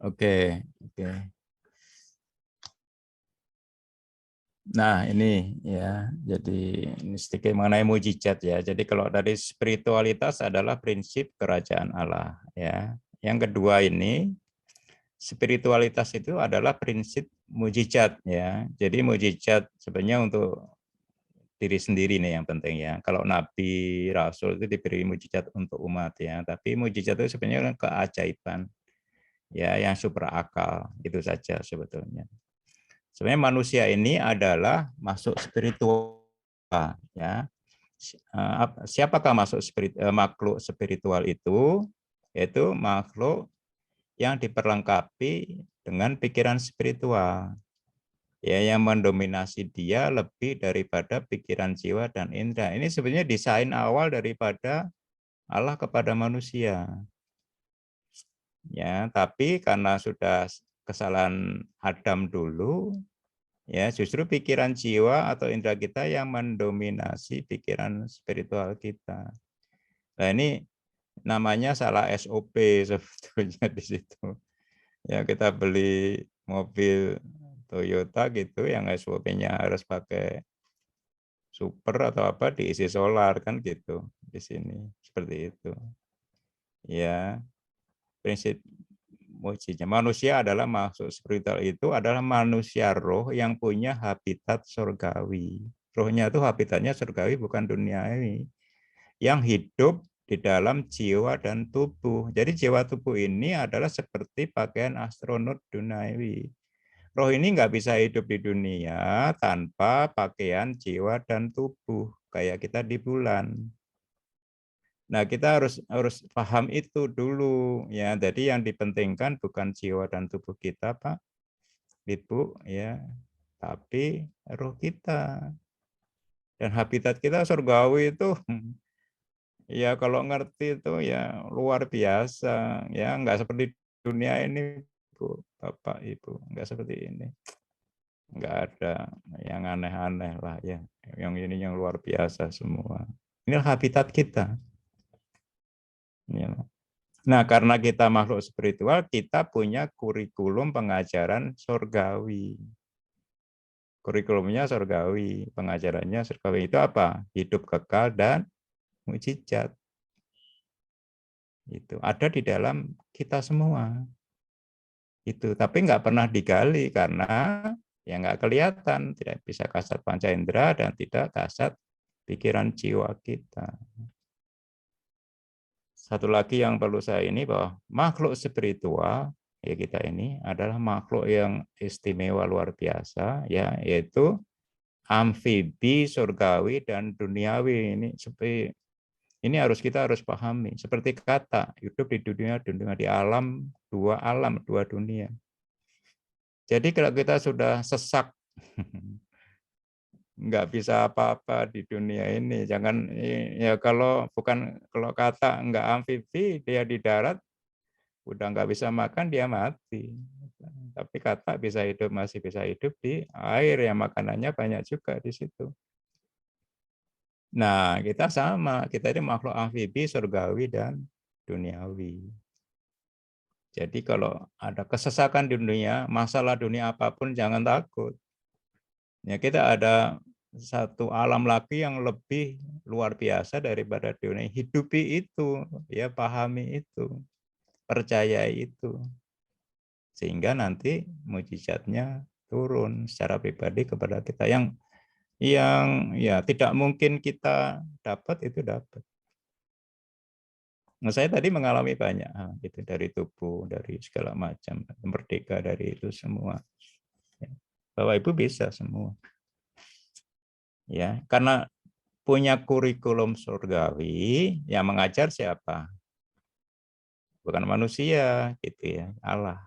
Oke, oke. Nah, ini ya, jadi ini sedikit mengenai mujizat ya. Jadi kalau dari spiritualitas adalah prinsip kerajaan Allah ya. Yang kedua ini spiritualitas itu adalah prinsip mujizat ya. Jadi mujizat sebenarnya untuk diri sendiri nih yang penting ya. Kalau nabi, rasul itu diberi mujizat untuk umat ya, tapi mujizat itu sebenarnya keajaiban ya yang super akal itu saja sebetulnya. Sebenarnya manusia ini adalah masuk spiritual ya. Siapakah makhluk spiritual itu? Yaitu makhluk yang diperlengkapi dengan pikiran spiritual. Ya, yang mendominasi dia lebih daripada pikiran jiwa dan indera. Ini sebenarnya desain awal daripada Allah kepada manusia. Ya, tapi karena sudah kesalahan Adam dulu, ya justru pikiran jiwa atau indera kita yang mendominasi pikiran spiritual kita. Nah, ini namanya salah SOP sebetulnya di situ. Ya, kita beli mobil Toyota gitu yang SOP-nya harus pakai super atau apa diisi solar kan gitu di sini seperti itu. Ya, prinsip mujizat manusia adalah makhluk spiritual itu adalah manusia roh yang punya habitat surgawi. Rohnya itu habitatnya surgawi bukan duniawi. Yang hidup di dalam jiwa dan tubuh. Jadi jiwa tubuh ini adalah seperti pakaian astronot duniawi. Roh ini nggak bisa hidup di dunia tanpa pakaian jiwa dan tubuh kayak kita di bulan. Nah, kita harus paham itu dulu ya. Jadi yang dipentingkan bukan jiwa dan tubuh kita, Pak, Ibu ya, tapi roh kita. Dan habitat kita surgawi itu ya kalau ngerti itu ya luar biasa ya, nggak seperti dunia ini, Bu, Bapak, Ibu, nggak seperti ini. Nggak ada yang aneh-aneh lah ya. Yang ini yang luar biasa semua. Ini habitat kita. Ya. Nah, karena kita makhluk spiritual, kita punya kurikulum pengajaran surgawi. Kurikulumnya surgawi, pengajarannya surgawi itu apa? Hidup kekal dan mujizat. Itu ada di dalam kita semua. Itu, tapi nggak pernah digali karena ya nggak kelihatan, tidak bisa kasat panca indera dan tidak kasat pikiran jiwa kita. Satu lagi yang perlu saya ini bahwa makhluk spiritual ya kita ini adalah makhluk yang istimewa luar biasa ya, yaitu amfibi, surgawi dan duniawi. Ini seperti ini kita harus pahami. Seperti kata hidup di dunia di alam, dua dunia. Jadi kalau kita sudah sesak nggak bisa apa-apa di dunia ini. Jangan ya kalau kata nggak amfibi dia di darat udah nggak bisa makan dia mati. Tapi kata bisa hidup masih bisa hidup di air yang makanannya banyak juga di situ. Nah kita sama kita ini makhluk amfibi, surgawi dan duniawi. Jadi kalau ada kesesakan di dunia, masalah dunia apapun jangan takut. Ya kita ada satu alam lagi yang lebih luar biasa daripada dunia. Hidupi itu, ya pahami itu, percayai itu. Sehingga nanti mujizatnya turun secara pribadi kepada kita yang ya tidak mungkin kita dapat itu dapat. Nah, saya tadi mengalami banyak hal gitu dari tubuh, dari segala macam, merdeka dari itu semua. Ya. Bapak Ibu bisa semua. Ya, karena punya kurikulum surgawi yang mengajar siapa? Bukan manusia gitu ya, Allah.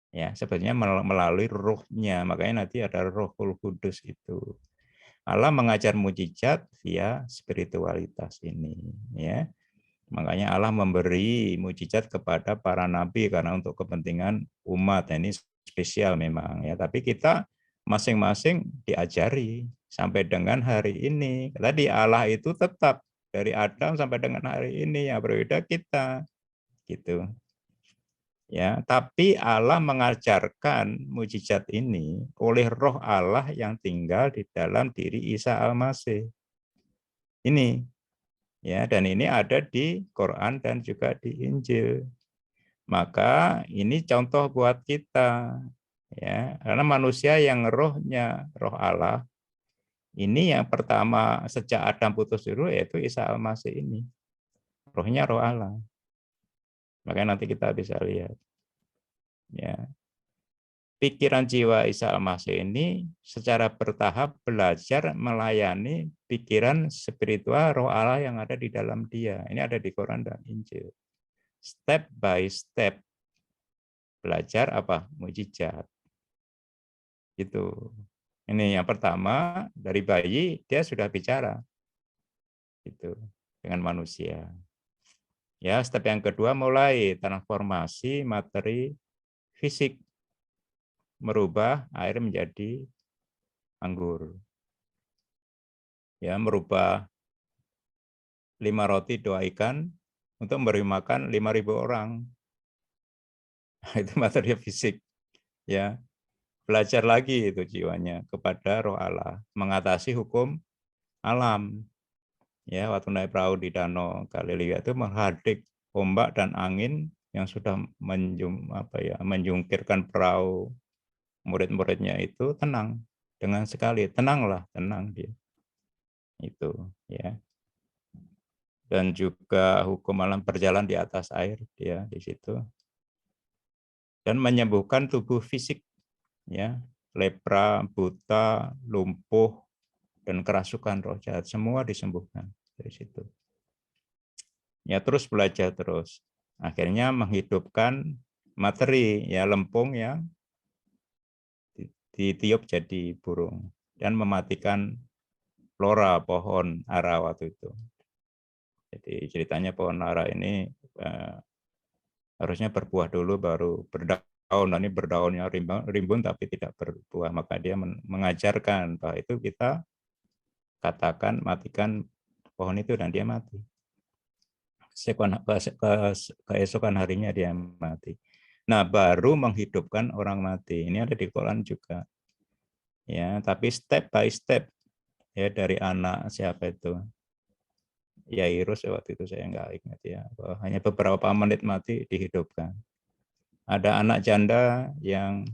Ya, sebenarnya melalui ruhnya, makanya nanti ada Rohul Kudus itu. Allah mengajar mujizat via spiritualitas ini, ya. Makanya Allah memberi mujizat kepada para nabi karena untuk kepentingan umat. Ini spesial memang ya, tapi kita masing-masing diajari sampai dengan hari ini. Tadi Allah itu tetap dari Adam sampai dengan hari ini, yang berbeda kita gitu. Ya, tapi Allah mengajarkan mujizat ini oleh Roh Allah yang tinggal di dalam diri Isa Al-Masih. Ini ya, dan ini ada di Quran dan juga di Injil. Maka ini contoh buat kita ya, karena manusia yang rohnya roh Allah ini yang pertama sejak Adam putus dulu yaitu Isa Al-Masih ini. Rohnya roh Allah. Makanya nanti kita bisa lihat ya. Pikiran jiwa Isa Al-Masih ini secara bertahap belajar melayani pikiran spiritual roh Allah yang ada di dalam dia. Ini ada di Quran dan Injil. Step by step belajar apa? Mujizat. Itu. Ini yang pertama, dari bayi dia sudah bicara. Gitu, dengan manusia. Ya, step yang kedua mulai transformasi materi fisik, merubah air menjadi anggur. Ya, merubah 5 roti 2 ikan untuk memberi makan 5.000 orang. Itu materi fisik. Ya, belajar lagi itu jiwanya kepada roh Allah, mengatasi hukum alam. Ya, waktu naik perahu di Danau Galilea itu menghadik ombak dan angin yang sudah menjungkirkan perahu murid-muridnya itu tenang dengan sekali, tenanglah, tenang dia. Itu ya. Dan juga hukum alam berjalan di atas air dia di situ. Dan menyembuhkan tubuh fisik ya, lepra, buta, lumpuh dan kerasukan roh jahat semua disembuhkan dari situ. Ya terus belajar terus. Akhirnya menghidupkan materi ya lempung yang ditiup jadi burung dan mematikan flora pohon ara waktu itu. Jadi ceritanya pohon ara ini harusnya berbuah dulu baru berdaun. Nah, ini berdaunnya rimbun tapi tidak berbuah. Maka dia mengajarkan bahwa itu kita katakan matikan pohon itu dan dia mati. Keesokan harinya dia mati. Nah, baru menghidupkan orang mati. Ini ada di Quran juga. Ya, tapi step by step ya dari anak siapa itu? Yairus waktu itu saya nggak ingat ya. Hanya beberapa menit mati dihidupkan. Ada anak janda yang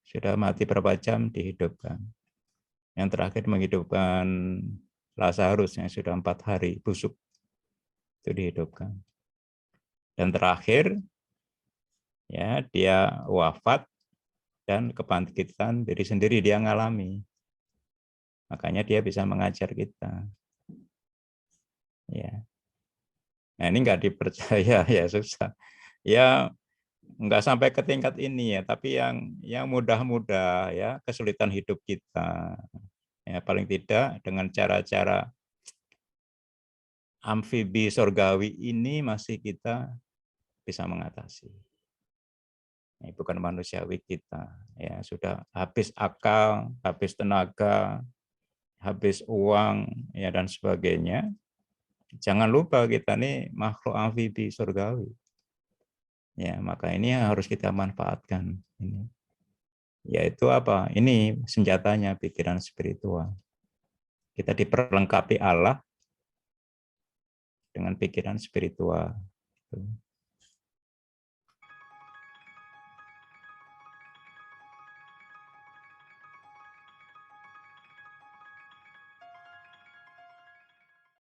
sudah mati berapa jam dihidupkan. Yang terakhir menghidupkan Lazarus yang sudah 4 hari busuk itu dihidupkan. Dan terakhir ya dia wafat dan kebangkitan diri sendiri dia ngalami. Makanya dia bisa mengajar kita. Ya. Nah, ini nggak dipercaya ya susah. Ya nggak sampai ke tingkat ini ya, tapi yang mudah-mudah ya kesulitan hidup kita. Ya paling tidak dengan cara-cara amfibi surgawi ini masih kita bisa mengatasi. Ini bukan manusiawi kita. Ya sudah habis akal, habis tenaga, habis uang ya dan sebagainya. Jangan lupa kita nih makhluk amfibi surgawi. Ya, maka ini harus kita manfaatkan ini. Yaitu apa? Ini senjatanya pikiran spiritual. Kita diperlengkapi Allah dengan pikiran spiritual.